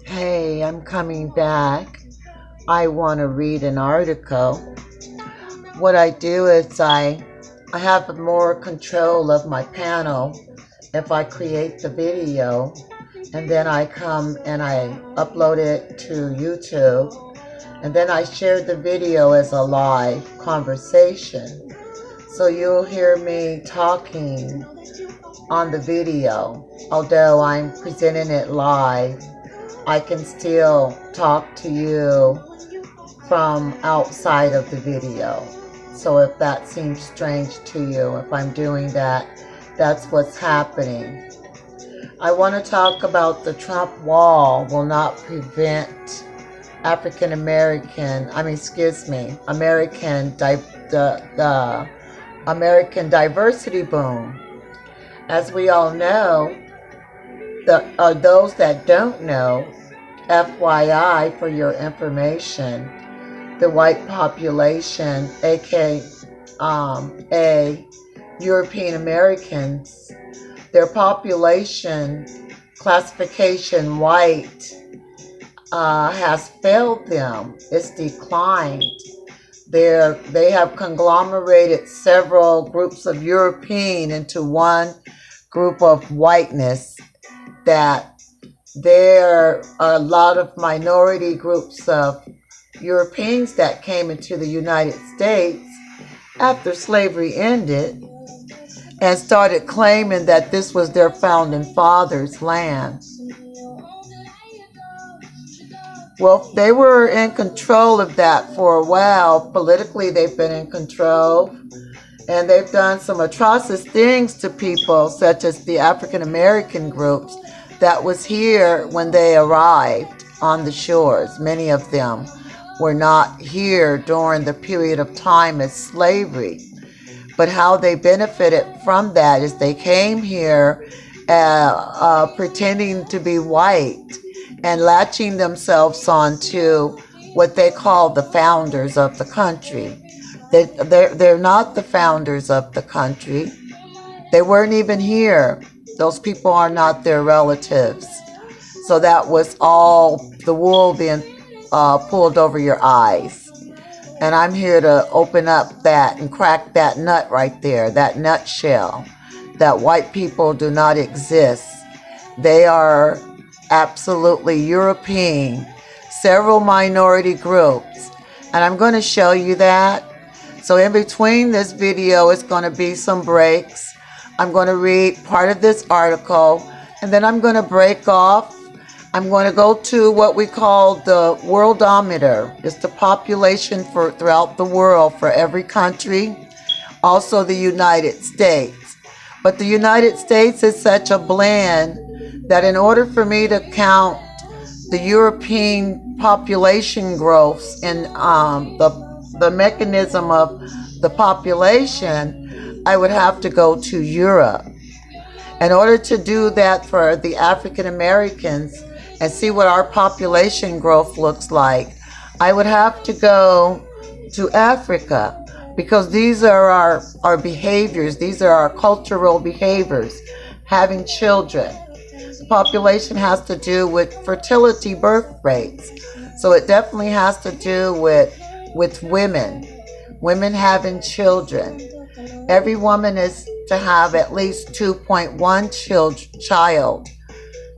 Hey, I'm coming back. I want to read an article. What I do is I have more control of my panel if I create the video, and then I come and I upload it to YouTube, and then I share the video as a live conversation. So you'll hear me talking on the video. Although I'm presenting it live, I can still talk to you from outside of the video. So if that seems strange to you, if I'm doing that, that's what's happening. I want to talk about the Trump wall will not prevent the American diversity boom. As we all know, those that don't know, FYI for your information, the white population, aka European Americans, their population classification white has failed them. It's declined. They have conglomerated several groups of European into one group of whiteness, that there are a lot of minority groups of Europeans that came into the United States after slavery ended and started claiming that this was their founding fathers' land. Well, they were in control of that for a while. Politically, they've been in control, and they've done some atrocious things to people, such as the African American groups that was here when they arrived on the shores. Many of them were not here during the period of time as slavery. But how they benefited from that is they came here pretending to be white and latching themselves onto what they call the founders of the country. They're not the founders of the country. They weren't even here. Those people are not their relatives. So that was all the wool being pulled over your eyes. And I'm here to open up that and crack that nut right there, that nutshell, that white people do not exist. They are absolutely European, several minority groups. And I'm going to show you that. So in between this video, it's going to be some breaks. I'm going to read part of this article, and then I'm going to break off. I'm going to go to what we call the worldometer. It's the population for throughout the world for every country, also the United States. But the United States is such a blend that in order for me to count the European population growth and the mechanism of the population, I would have to go to Europe. In order to do that for the African Americans and see what our population growth looks like, I would have to go to Africa, because these are our behaviors, these are our cultural behaviors, having children. The population has to do with fertility, birth rates. So it definitely has to do with women having children. Every woman is to have at least 2.1 child.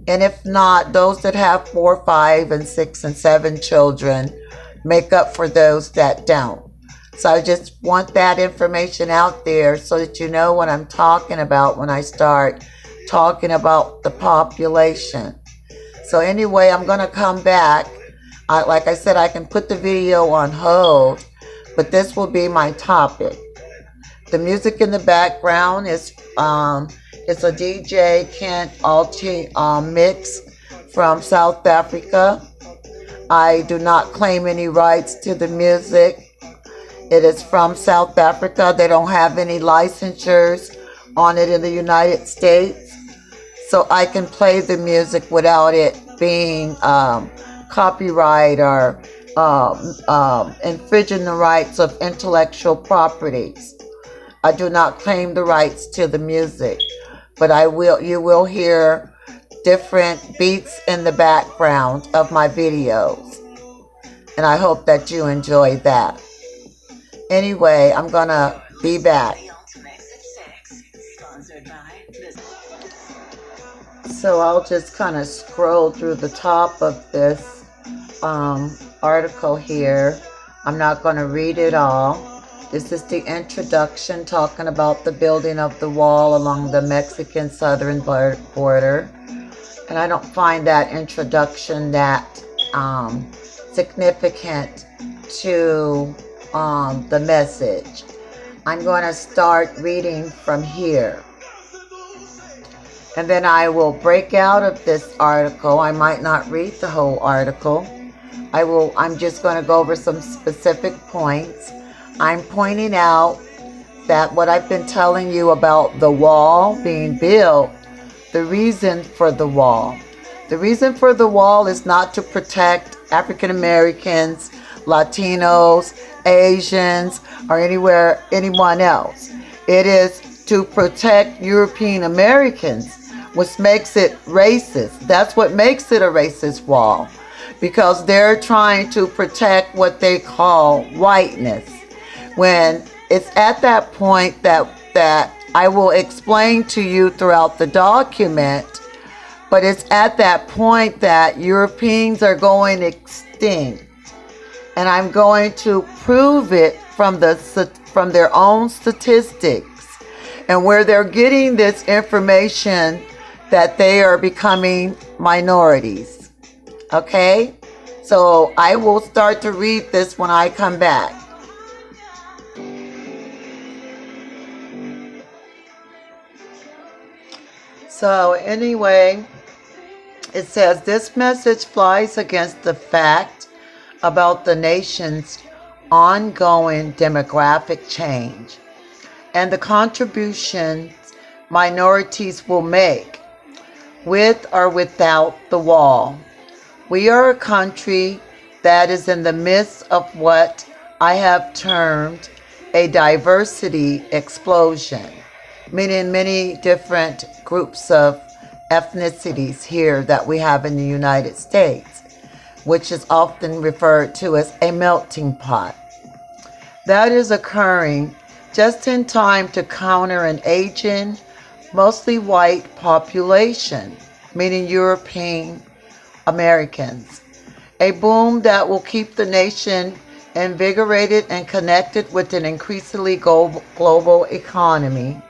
And if not, those that have 4, 5, and 6, and 7 children make up for those that don't. So I just want that information out there so that you know what I'm talking about when I start talking about the population. So anyway, I'm going to come back. Like I said, I can put the video on hold, but this will be my topic. The music in the background is it's a DJ Kent Alti mix from South Africa. I do not claim any rights to the music. It is from South Africa. They don't have any licensures on it in the United States. So I can play the music without it being copyright or infringing the rights of intellectual properties. I do not claim the rights to the music, but you will hear different beats in the background of my videos. And I hope that you enjoy that. Anyway, I'm gonna be back. So I'll just kind of scroll through the top of this article here. I'm not going to read it all. This is the introduction talking about the building of the wall along the Mexican southern border. And I don't find that introduction that significant to the message. I'm going to start reading from here. And then I will break out of this article. I might not read the whole article. I'm just going to go over some specific points. I'm pointing out that what I've been telling you about the wall being built, the reason for the wall. The reason for the wall is not to protect African Americans, Latinos, Asians, or anyone else. It is to protect European Americans, which makes it racist. That's what makes it a racist wall, because they're trying to protect what they call whiteness. When it's at that point that I will explain to you throughout the document, but it's at that point that Europeans are going extinct. And I'm going to prove it from their own statistics, and where they're getting this information that they are becoming minorities. Okay? So I will start to read this when I come back. So anyway, it says this message flies against the fact about the nation's ongoing demographic change and the contributions minorities will make with or without the wall. We are a country that is in the midst of what I have termed a diversity explosion, meaning many different groups of ethnicities here that we have in the United States, which is often referred to as a melting pot. That is occurring just in time to counter an aging, mostly white population, meaning European Americans. A boom that will keep the nation invigorated and connected with an increasingly global economy.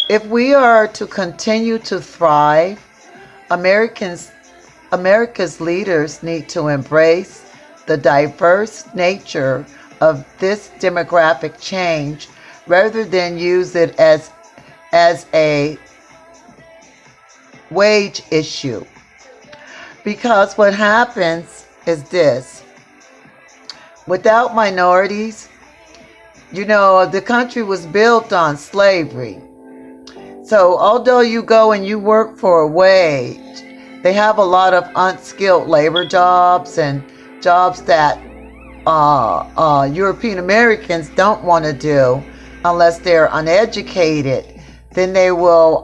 If we are to continue to thrive, America's leaders need to embrace the diverse nature of this demographic change rather than use it as a wage issue. Because what happens is this: without minorities, the country was built on slavery. So although you go and you work for a wage, they have a lot of unskilled labor jobs and jobs that European Americans don't want to do unless they're uneducated. Then they will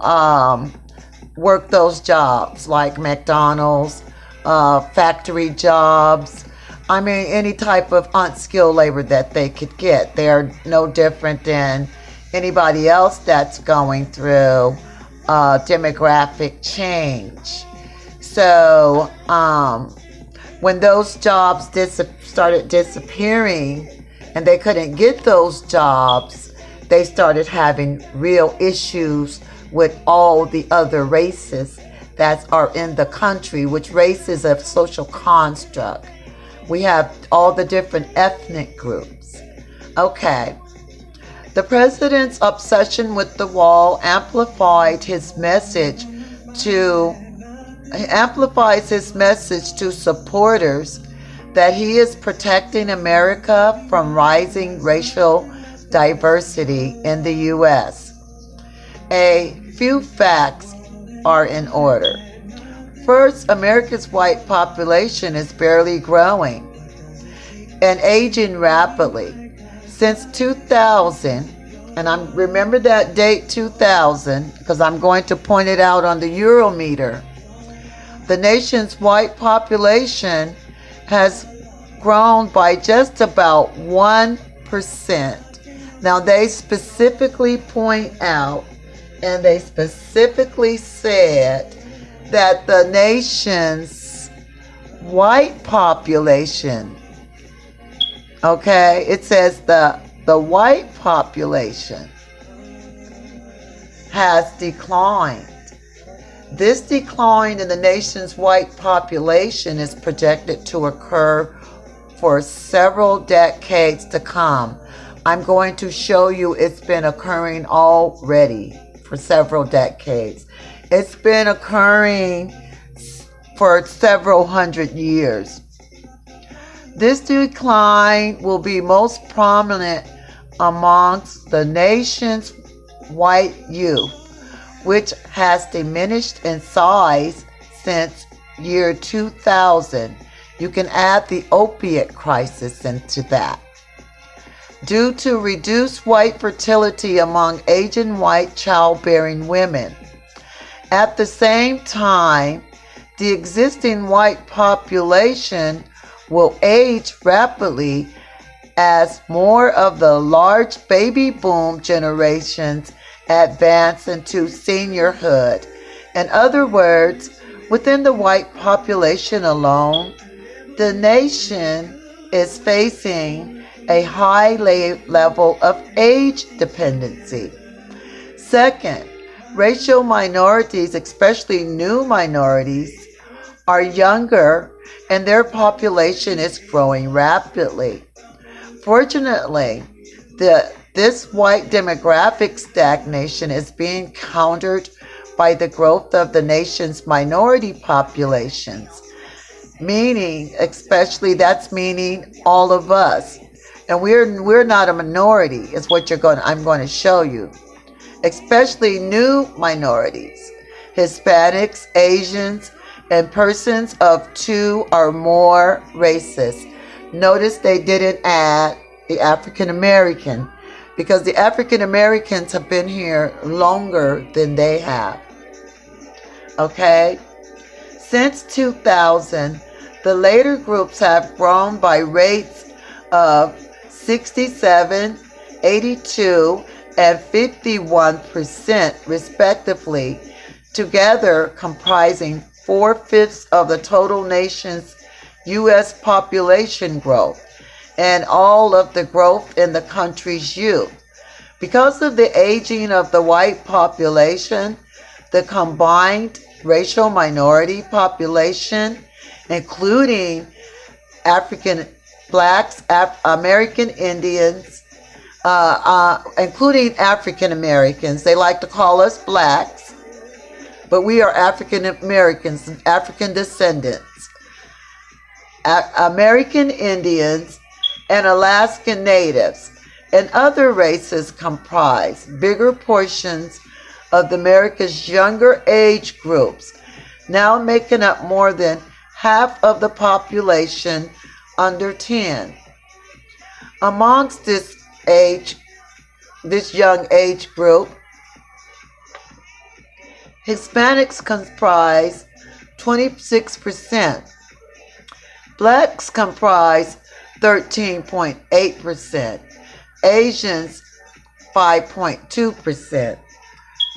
work those jobs like McDonald's, factory jobs. I mean, any type of unskilled labor that they could get. They are no different than anybody else that's going through demographic change. So when those jobs started disappearing and they couldn't get those jobs, they started having real issues with all the other races that are in the country, which race is a social construct. We have all the different ethnic groups. Okay. The president's obsession with the wall amplifies his message to supporters that he is protecting America from rising racial diversity in the U.S. A few facts are in order. First, America's white population is barely growing and aging rapidly. Since 2000, and I'm remember that date 2000 because I'm going to point it out on the Eurometer. The nation's white population has grown by just about 1%. Now they specifically point out, and they specifically said that the nation's white population, okay, it says the white population has declined. This decline in the nation's white population is projected to occur for several decades to come. I'm going to show you it's been occurring already for several decades. It's been occurring for several hundred years. This decline will be most prominent amongst the nation's white youth, which has diminished in size since year 2000. You can add the opiate crisis into that. Due to reduced white fertility among Asian white childbearing women. At the same time, the existing white population will age rapidly as more of the large baby boom generations advance into seniorhood. In other words, within the white population alone, the nation is facing a high level of age dependency. Second, racial minorities, especially new minorities, are younger and their population is growing rapidly. Fortunately, this white demographic stagnation is being countered by the growth of the nation's minority populations, meaning, especially that's meaning all of us. And we're not a minority, is what I'm going to show you. Especially new minorities, Hispanics, Asians, and persons of two or more races. Notice they didn't add the African American because the African Americans have been here longer than they have. Okay? Since 2000, the later groups have grown by rates of 67, 82, and 51% respectively, together comprising 4/5 of the total nation's U.S. population growth and all of the growth in the country's youth. Because of the aging of the white population, the combined racial minority population, including African blacks, American Indians, including African Americans. They like to call us blacks, but we are African Americans, African descendants. American Indians and Alaskan Natives and other races comprise bigger portions of America's younger age groups, now making up more than half of the population under 10. Amongst this young age group, Hispanics comprise 26%. Blacks comprise 13.8%. Asians 5.2%.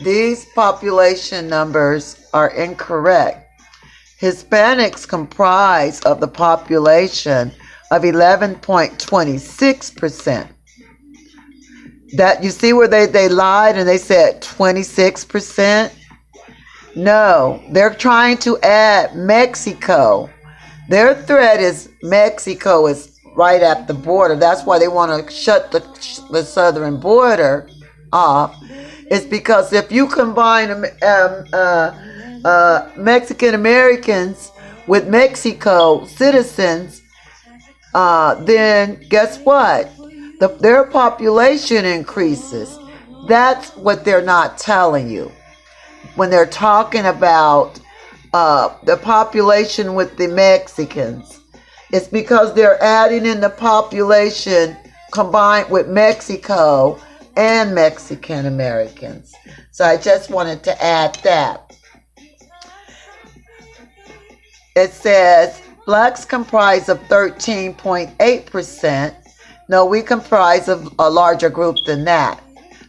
These population numbers are incorrect. Hispanics comprise of the population of 11.26%. That you see where they lied and they said 26%? No, they're trying to add Mexico. Their threat is Mexico is right at the border. That's why they want to shut the southern border off. It's because if you combine Mexican Americans with Mexico citizens, then guess what? Their population increases. That's what they're not telling you when they're talking about the population with the Mexicans. It's because they're adding in the population combined with Mexico. and Mexican Americans. So I just wanted to add that. It says blacks comprise of 13.8%. No, we comprise of a larger group than that.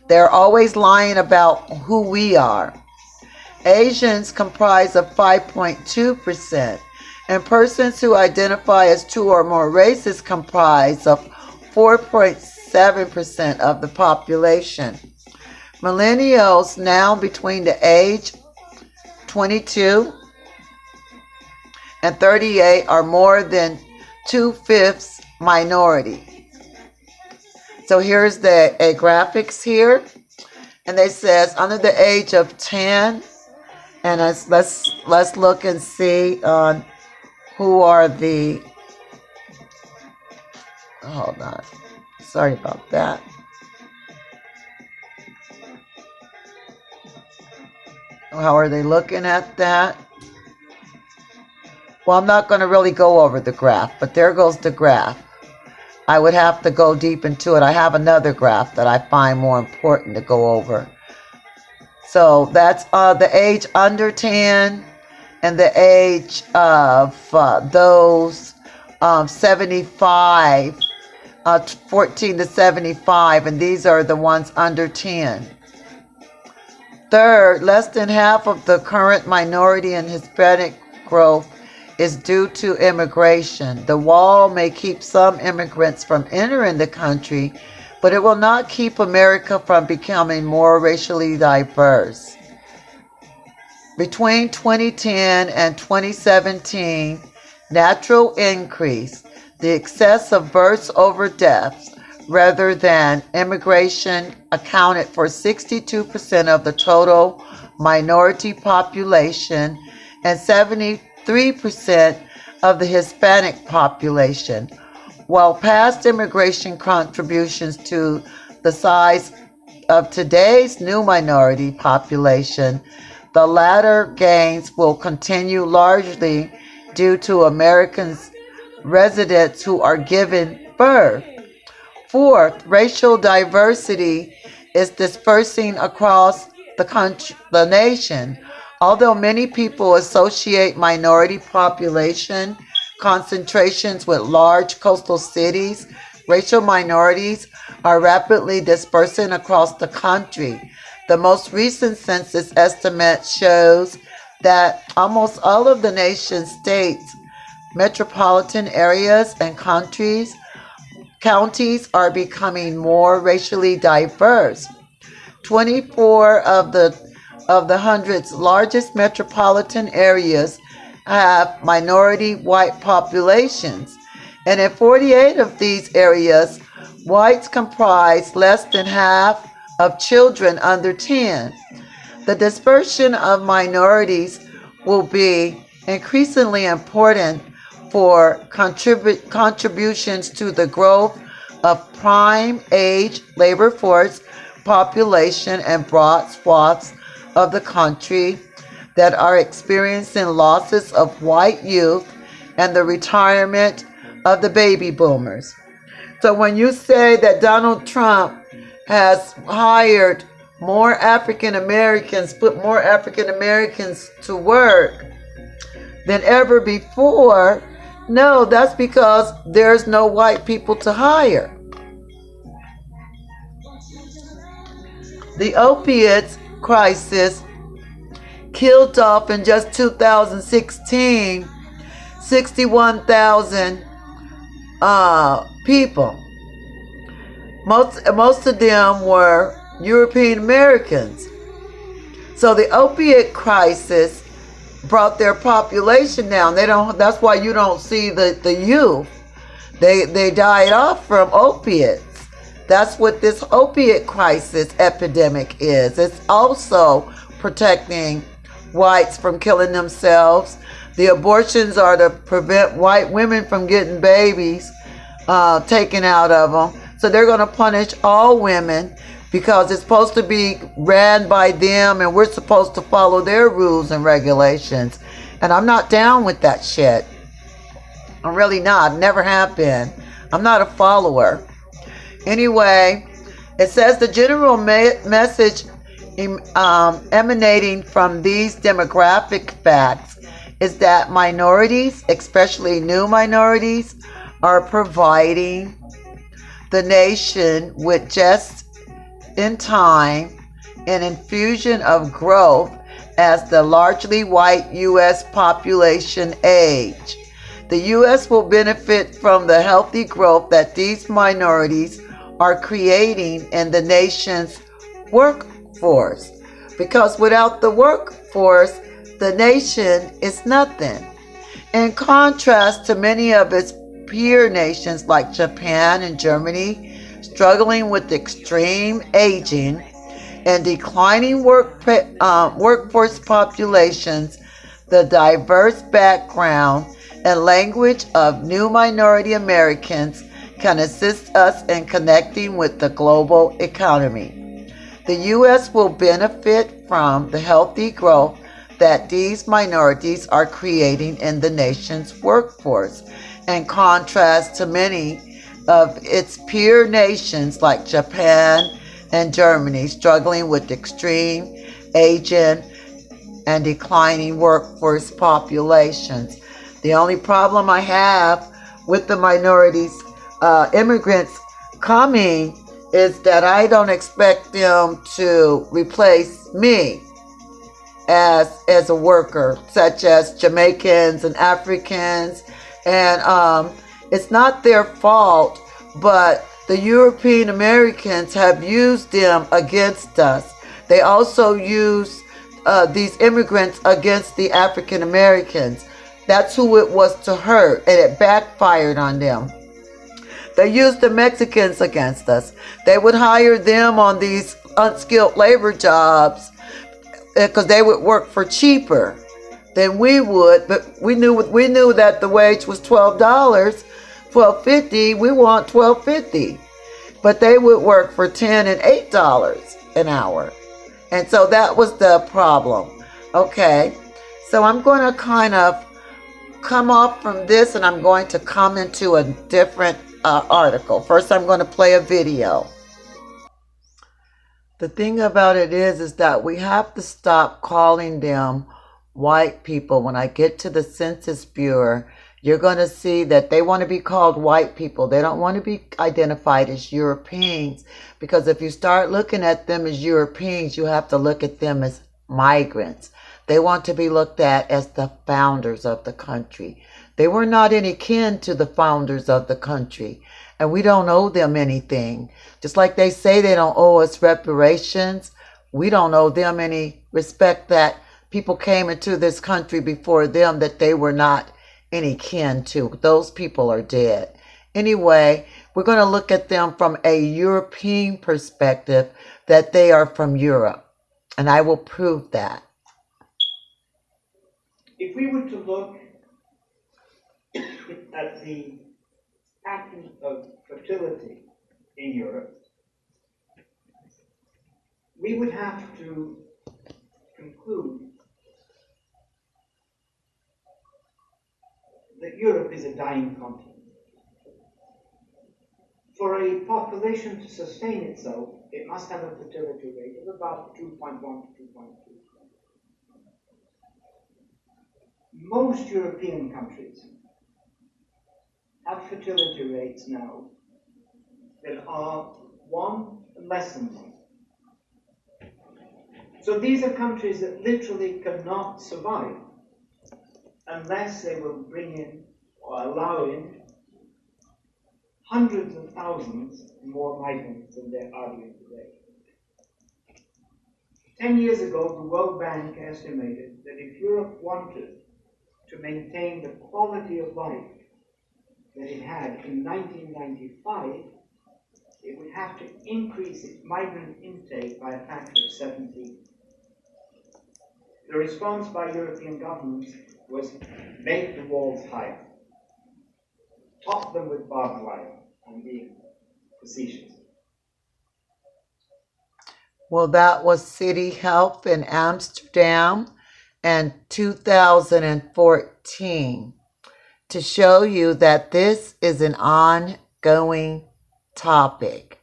They're always lying about who we are. Asians comprise of 5.2%. And persons who identify as two or more races comprise of 4.7% of the population. Millennials now between the age 22 and 38 are more than 2/5 minority. So here's the graphics here, and it says under the age of 10, and let's look and see on who are the. Hold on, sorry about that. How are they looking at that? Well, I'm not going to really go over the graph, but there goes the graph. I would have to go deep into it. I have another graph that I find more important to go over. So that's the age under 10 and the age of those 75, 14 to 75, and these are the ones under 10. Third, less than half of the current minority and Hispanic growth is due to immigration. The wall may keep some immigrants from entering the country, but it will not keep America from becoming more racially diverse. Between 2010 and 2017, natural increase, the excess of births over deaths, rather than immigration, accounted for 62% of the total minority population and 73% of the Hispanic population. While past immigration contributions to the size of today's new minority population, the latter gains will continue largely due to Americans residents who are given birth. Fourth, racial diversity is dispersing across the nation. Although many people associate minority population concentrations with large coastal cities, racial minorities are rapidly dispersing across the country. The most recent census estimate shows that almost all of the nation's states, metropolitan areas, and counties are becoming more racially diverse. 24 of the 100's largest metropolitan areas have minority white populations, and in 48 of these areas, whites comprise less than half of children under 10. The dispersion of minorities will be increasingly important for contributions to the growth of prime age labor force population and broad swaths of the country that are experiencing losses of white youth and the retirement of the baby boomers. So when you say that Donald Trump has hired more African Americans, put more African Americans to work than ever before, no, that's because there's no white people to hire. The opiates crisis killed off in just 2016 61,000 people. Most of them were European Americans. So the opiate crisis brought their population down. That's why you don't see the youth. They died off from opiates. That's what this opiate crisis epidemic is. It's also protecting whites from killing themselves. The abortions are to prevent white women from getting babies taken out of them. So they're going to punish all women because it's supposed to be ran by them and we're supposed to follow their rules and regulations. And I'm not down with that shit. I'm really not. Never have been. I'm not a follower. Anyway, It says the general message emanating from these demographic facts is that minorities, especially new minorities, are providing the nation with just in time an infusion of growth as the largely white U.S. population age. The U.S. will benefit from the healthy growth that these minorities are creating in the nation's workforce. Because without the workforce, the nation is nothing. In contrast to many of its peer nations like Japan and Germany, struggling with extreme aging and declining workforce populations, the diverse background and language of new minority Americans can assist us in connecting with the global economy. The U.S. will benefit from the healthy growth that these minorities are creating in the nation's workforce, in contrast to many of its peer nations like Japan and Germany, struggling with extreme aging and declining workforce populations. The only problem I have with the minorities, immigrants coming, is that I don't expect them to replace me as a worker, such as Jamaicans and Africans. And it's not their fault, but the European Americans have used them against us. They also use these immigrants against the African Americans. That's who it was to hurt, and it backfired on them. They used the Mexicans against us. They would hire them on these unskilled labor jobs because they would work for cheaper than we would. But we knew that the wage was $12, $12.50. We want $12.50, but they would work for $10 and $8 an hour, and so that was the problem. Okay, so I'm going to kind of come off from this, and I'm going to come into a different article. First, I'm going to play a video. The thing about it is that we have to stop calling them white people. When I get to the Census Bureau, you're going to see that they want to be called white people. They don't want to be identified as Europeans, because if you start looking at them as Europeans, you have to look at them as migrants. They want to be looked at as the founders of the country. They were not any kin to the founders of the country, and we don't owe them anything. Just like they say they don't owe us reparations, we don't owe them any respect that people came into this country before them that they were not any kin to. Those people are dead. Anyway, we're going to look at them from a European perspective, that they are from Europe, and I will prove that. If we were to look at the pattern of fertility in Europe, we would have to conclude that Europe is a dying continent. For a population to sustain itself, it must have a fertility rate of about 2.1 to 2.2. Most European countries have fertility rates now that are 1 and less than 1. So these are countries that literally cannot survive unless they will bring in or allow in hundreds of thousands more migrants than there are here today. 10 years ago, the World Bank estimated that if Europe wanted to maintain the quality of life that it had in 1995, it would have to increase its migrant intake by a factor of 17. The response by European governments was make the walls higher, top them with barbed wire. I'm being facetious. Well, that was City Health in Amsterdam in 2014, to show you that this is an ongoing topic.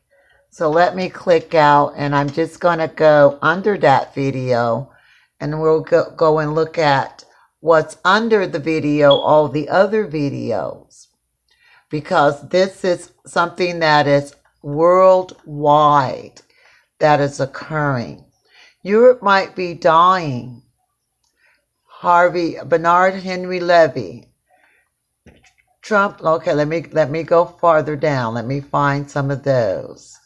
So let me click out, and I'm just going to go under that video, and we'll go and look at what's under the video, all the other videos, because this is something that is worldwide that is occurring. Europe might be dying. Bernard Henry Levy, Trump. Okay, let me go farther down. Let me find some of those.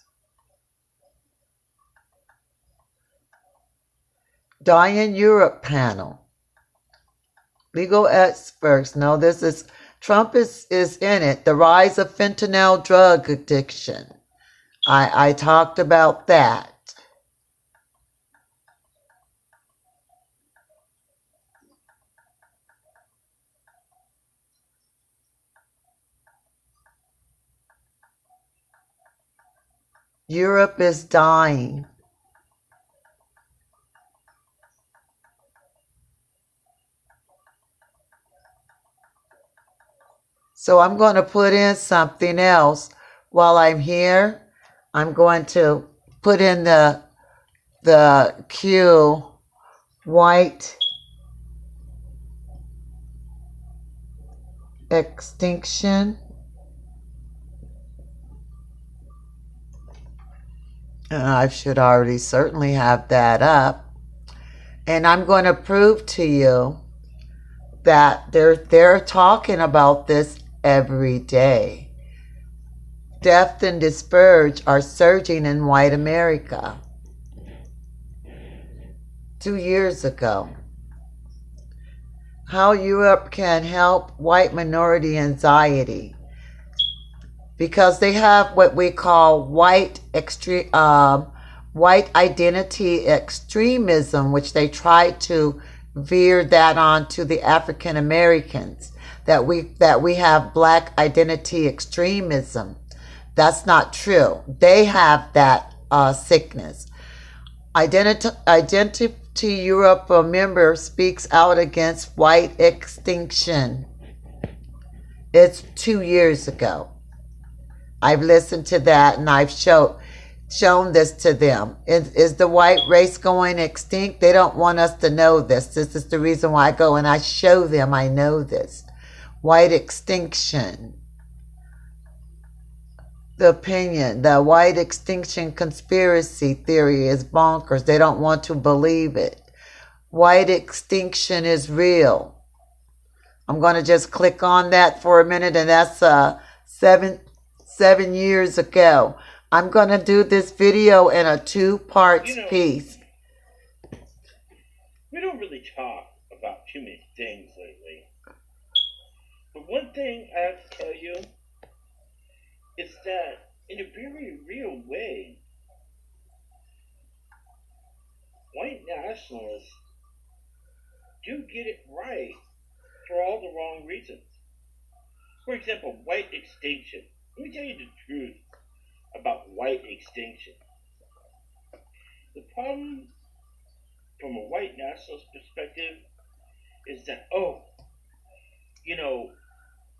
Dying Europe panel. Legal experts. No, this is Trump is in it. The rise of fentanyl drug addiction. I talked about that. Europe is dying. So I'm going to put in something else while I'm here. I'm going to put in the Q white extinction. I should already certainly have that up. And I'm going to prove to you that they're talking about this every day. Death and despair are surging in white America. 2 years ago. How Europe can help white minority anxiety. Because they have what we call white identity extremism, which they try to veer that on to the African Americans, that we have black identity extremism. That's not true. They have that sickness. Identity Europe member speaks out against white extinction. It's 2 years ago. I've listened to that, and I've shown this to them. Is the white race going extinct? They don't want us to know this. This is the reason why I go and I show them I know this. White extinction. The opinion, the white extinction conspiracy theory is bonkers. They don't want to believe it. White extinction is real. I'm going to just click on that for a minute, and that's 7 years ago. I'm going to do this video in a 2-part piece. We don't really talk about too many things lately. But one thing I have to tell you is that in a very real way, white nationalists do get it right for all the wrong reasons. For example, white extinction. Let me tell you the truth about white extinction. The problem from a white nationalist perspective is that,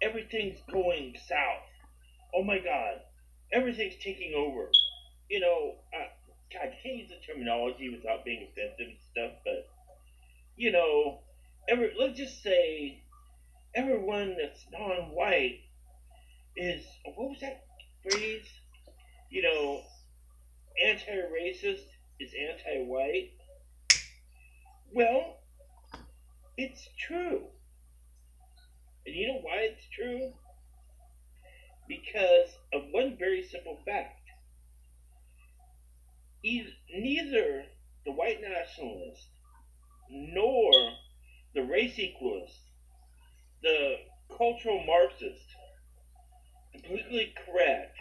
everything's going south. Oh my God, everything's taking over. God, I can't use the terminology without being offensive and stuff, but, let's just say everyone that's non-white is, what was that phrase? Anti-racist is anti-white. Well, it's true. And you know why it's true? Because of one very simple fact. Neither the white nationalist nor the race equalist, the cultural Marxist, the politically correct,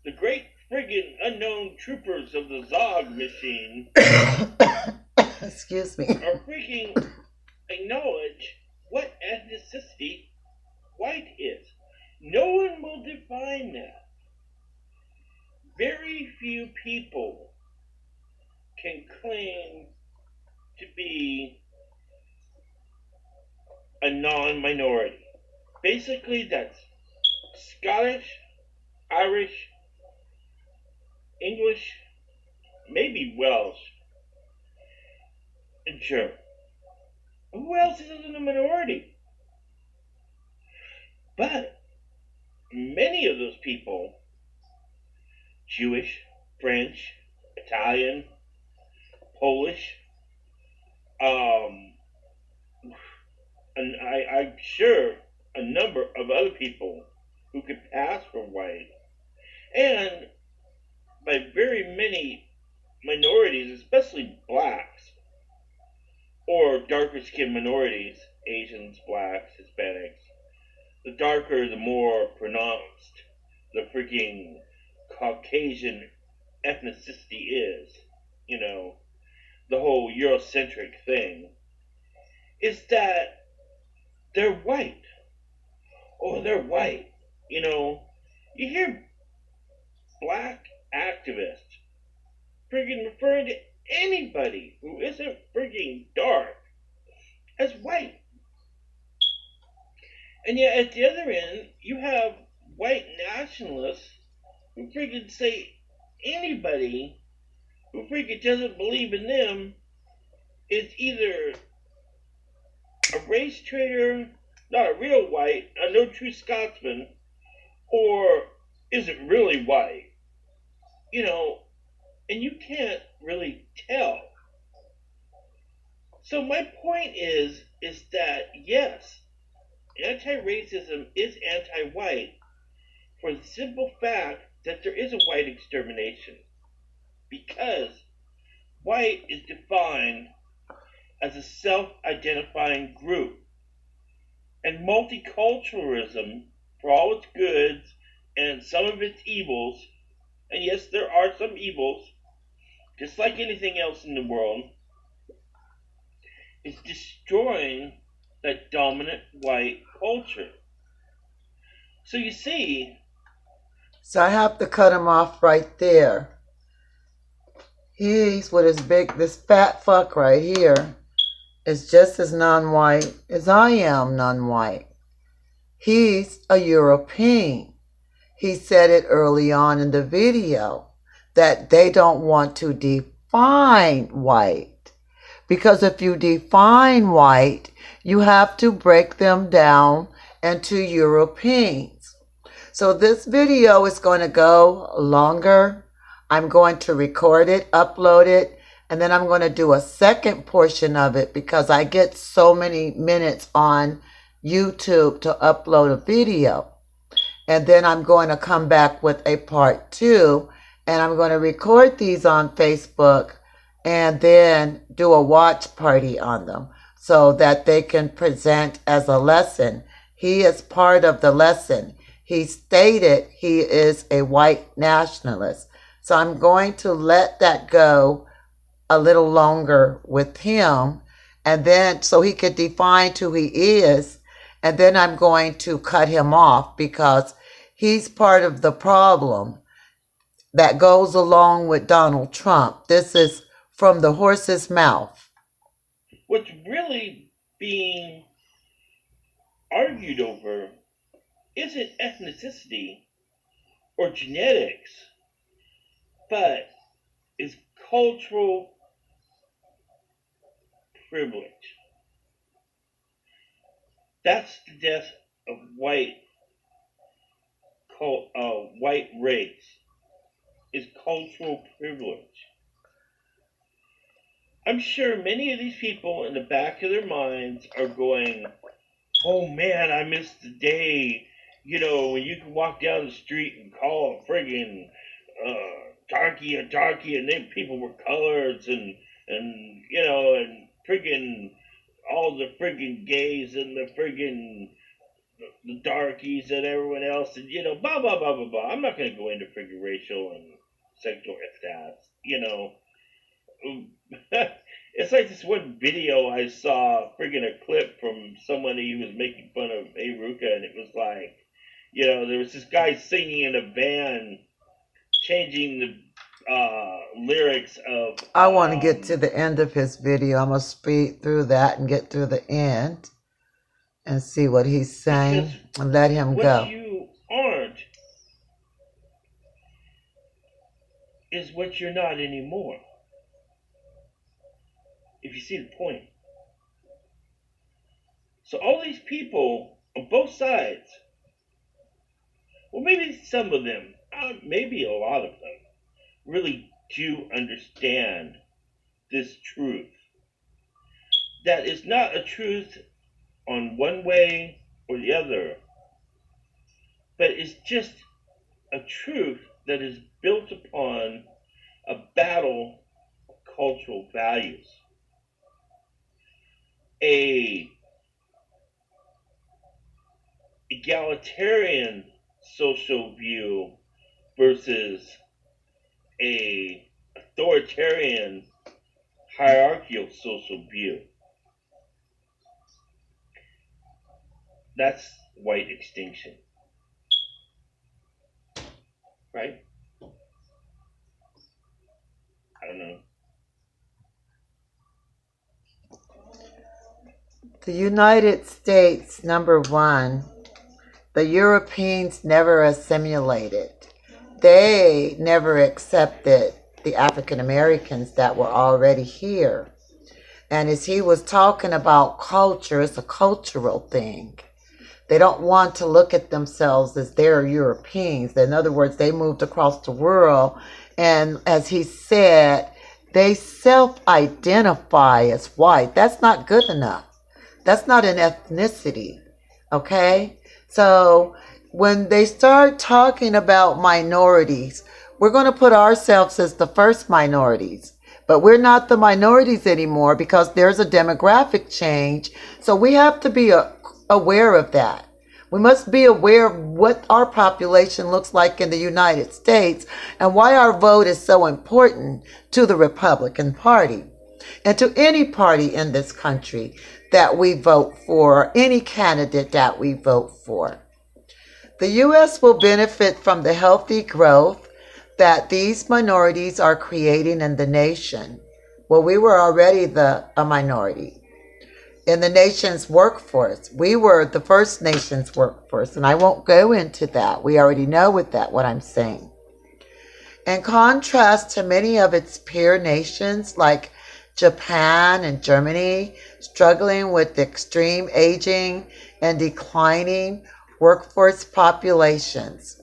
the great friggin' unknown troopers of the Zog machine Excuse me. are freaking acknowledge what ethnicity white is. No one will define that. Very few people can claim to be a non-minority. Basically, that's Scottish, Irish, English, maybe Welsh, and German. Who else is in a minority? But many of those people, Jewish, French, Italian, Polish, um, and I'm sure a number of other people who could pass for white, and by very many minorities, especially blacks or darker skinned minorities, Asians, blacks, Hispanics. The darker, the more pronounced the freaking Caucasian ethnicity is, you know, the whole Eurocentric thing, is that they're white. Oh, they're white. You know, you hear black activists freaking referring to anybody who isn't freaking dark as white. And yet at the other end, you have white nationalists who freaking say anybody who freaking doesn't believe in them is either a race traitor, not a real white, a no true Scotsman, or isn't really white. You know, and you can't really tell. So my point is that yes, anti-racism is anti-white for the simple fact that there is a white extermination. Because white is defined as a self-identifying group. And multiculturalism, for all its goods and some of its evils, and yes, there are some evils, just like anything else in the world, is destroying that dominant white culture. So you see, So I have to cut him off right there. He's with his big, this fat fuck right here is just as non-white as I am non-white. He's a European. He said it early on in the video that they don't want to define white. Because if you define white, you have to break them down into Europeans. So this video is going to go longer. I'm going to record it, upload it, and then I'm going to do a second portion of it because I get so many minutes on YouTube to upload a video. And then I'm going to come back with a part 2, and I'm going to record these on Facebook and then do a watch party on them so that they can present as a lesson. He is part of the lesson. He stated he is a white nationalist. So I'm going to let that go a little longer with him, and then so he could define who he is, and then I'm going to cut him off because he's part of the problem that goes along with Donald Trump. This is from the horse's mouth. what's really being argued over isn't ethnicity or genetics, but is cultural privilege. That's the death of white race, is cultural privilege. I'm sure many of these people in the back of their minds are going, oh man, I miss the day, when you can walk down the street and call a friggin' darky a darky, and then people were coloreds and friggin' all the friggin' gays and the darkies and everyone else, and blah blah blah blah blah. I'm not gonna go into friggin' racial and sexual stats, It's like this one video I saw, friggin' a clip from somebody who was making fun of Aruka, and it was like, there was this guy singing in a van, changing the lyrics of. I want to get to the end of his video. I'm going to speed through that and get through the end and see what he's saying and let him go. What you aren't is what you're not anymore. If you see the point. So all these people on both sides, well, maybe some of them, maybe a lot of them, really do understand this truth. That is not a truth on one way or the other, but it's just a truth that is built upon a battle of cultural values. A egalitarian social view versus a authoritarian hierarchical social view. That's white extinction. Right? I don't know. The United States, number one, the Europeans never assimilated. They never accepted the African Americans that were already here. And as he was talking about culture, it's a cultural thing. They don't want to look at themselves as they're Europeans. In other words, they moved across the world, and as he said, they self-identify as white. That's not good enough. That's not an ethnicity, okay? So when they start talking about minorities, we're going to put ourselves as the first minorities. But we're not the minorities anymore because there's a demographic change. So we have to be aware of that. We must be aware of what our population looks like in the United States and why our vote is so important to the Republican Party and to any party in this country that we vote for, any candidate that we vote for. The U.S. will benefit from the healthy growth that these minorities are creating in the nation. Well, we were already a minority in the nation's workforce. We were the First Nations workforce, and I won't go into that. We already know what I'm saying. In contrast to many of its peer nations like Japan and Germany, struggling with extreme aging and declining workforce populations.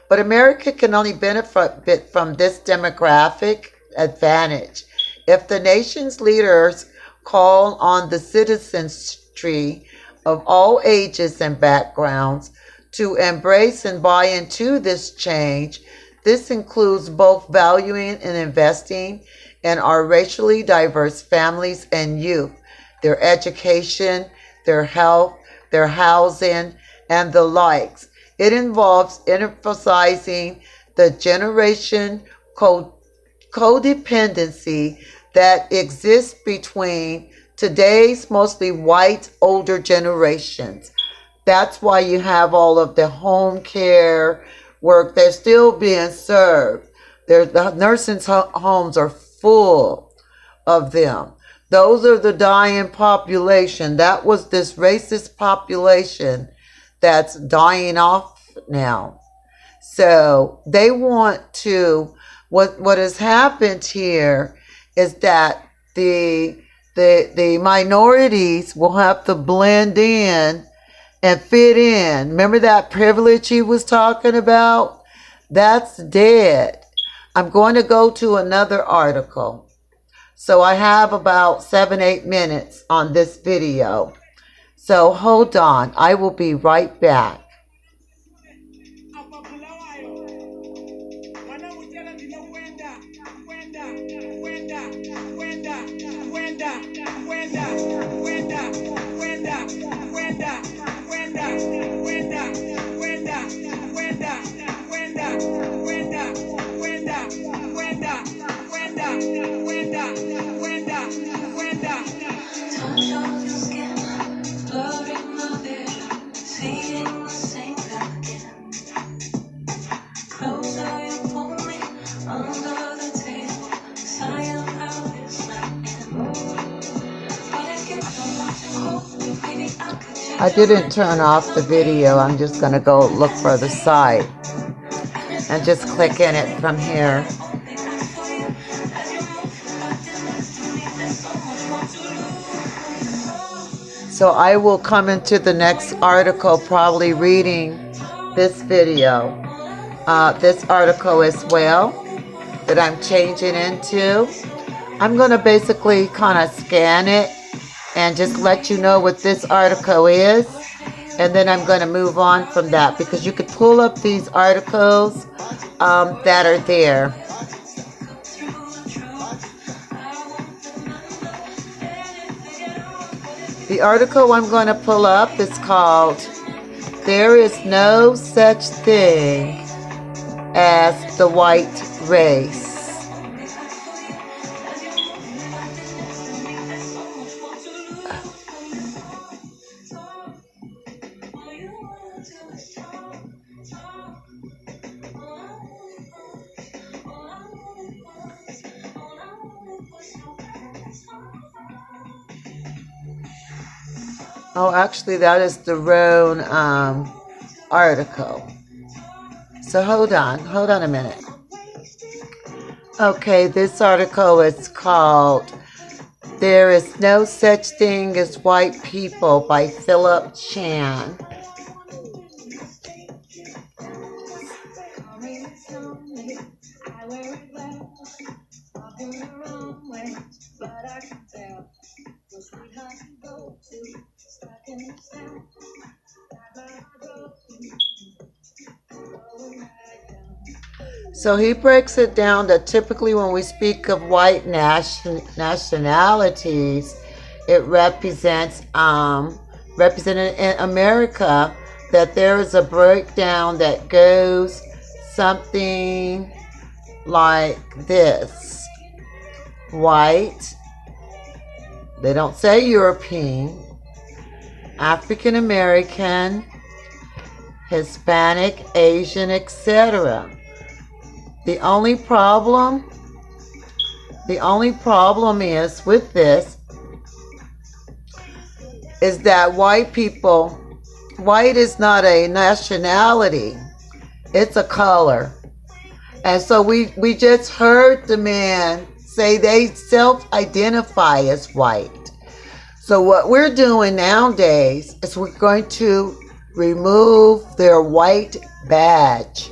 But America can only benefit from this demographic advantage if the nation's leaders call on the citizenry of all ages and backgrounds to embrace and buy into this change. This includes both valuing and investing in our racially diverse families and youth, their education, their health, their housing, and the likes. It involves emphasizing the generation codependency that exists between today's mostly white older generations. That's why you have all of the home care work. They're still being served. The nursing homes are full of them. Those are the dying population. That was this racist population that's dying off now. So they want to, what has happened here is that the minorities will have to blend in and fit in. Remember that privilege he was talking about? That's dead. I'm going to go to another article. So I have about 7-8 minutes on this video. So hold on. I will be right back. I didn't turn off the video. I'm just going to go look for the site and just click in it from here. So I will come into the next article probably reading this video, this article as well that I'm changing into. I'm going to basically kind of scan it and just let you know what this article is. And then I'm going to move on from that, because you could pull up these articles that are there. The article I'm going to pull up is called "There is No Such Thing as the White Race." Oh, actually, that is the wrong article. So hold on a minute. Okay, this article is called "There is No Such Thing as White People" by Philip Chan. So he breaks it down that typically when we speak of white nationalities, it represents, represented in America, that there is a breakdown that goes something like this. White, they don't say European, African American, Hispanic, Asian, etc. The only problem is with this is that white is not a nationality, it's a color. And so we just heard the man say they self-identify as white. So what we're doing nowadays is we're going to remove their white badge.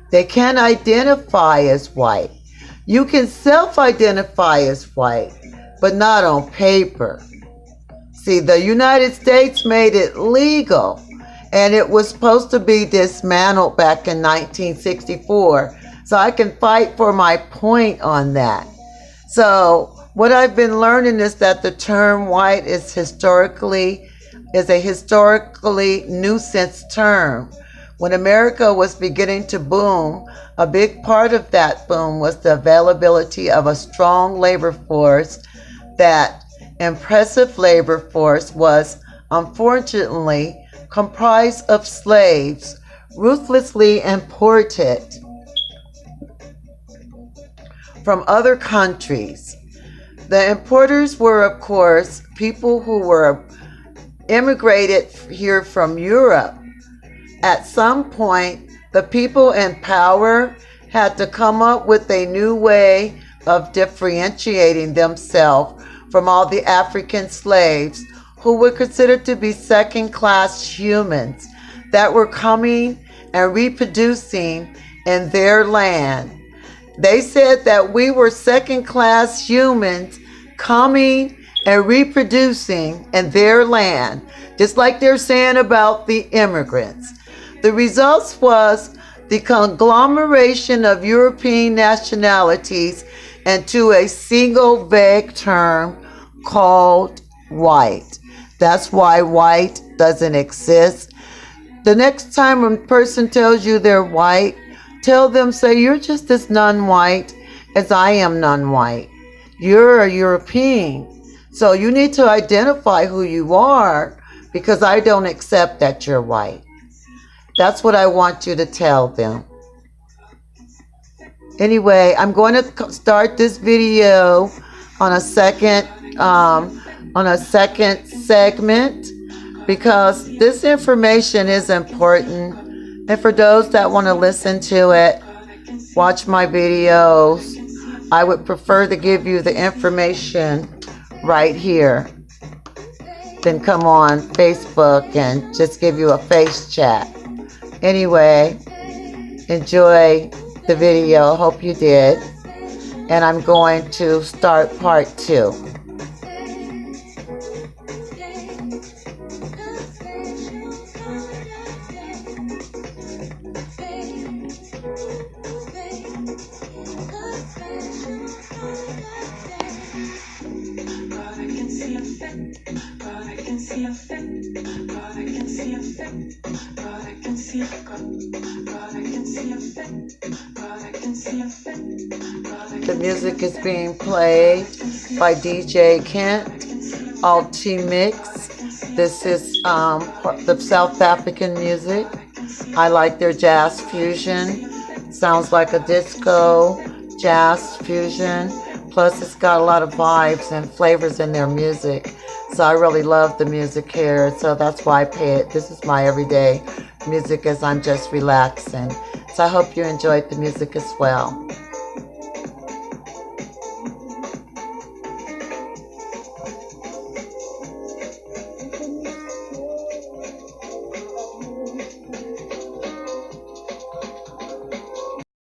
They can't identify as white. You can self-identify as white, but not on paper. See, the United States made it legal, and it was supposed to be dismantled back in 1964. So I can fight for my point on that. So what I've been learning is that the term white is a historically nuisance term. When America was beginning to boom, a big part of that boom was the availability of a strong labor force. That impressive labor force was, unfortunately, comprised of slaves, ruthlessly imported from other countries. The importers were, of course, people who were immigrated here from Europe. At some point, the people in power had to come up with a new way of differentiating themselves from all the African slaves who were considered to be second-class humans that were coming and reproducing in their land. They said that we were second-class humans coming and reproducing in their land, just like they're saying about the immigrants. The results was the conglomeration of European nationalities into a single vague term called white. That's why white doesn't exist. The next time a person tells you they're white, tell them, say, you're just as non-white as I am non-white. You're a European. So you need to identify who you are, because I don't accept that you're white. That's what I want you to tell them. Anyway, I'm going to start this video on a second segment, because this information is important. And for those that want to listen to it, watch my videos, I would prefer to give you the information right here. than come on Facebook and just give you a face chat. Anyway, enjoy the video. Hope you did. And I'm going to start part 2. The music is being played by DJ Kent, Altimix. This is the South African music. I like their jazz fusion. Sounds like a disco jazz fusion. Plus it's got a lot of vibes and flavors in their music. So I really love the music here. So that's why I pay it. This is my everyday music as I'm just relaxing. So I hope you enjoyed the music as well.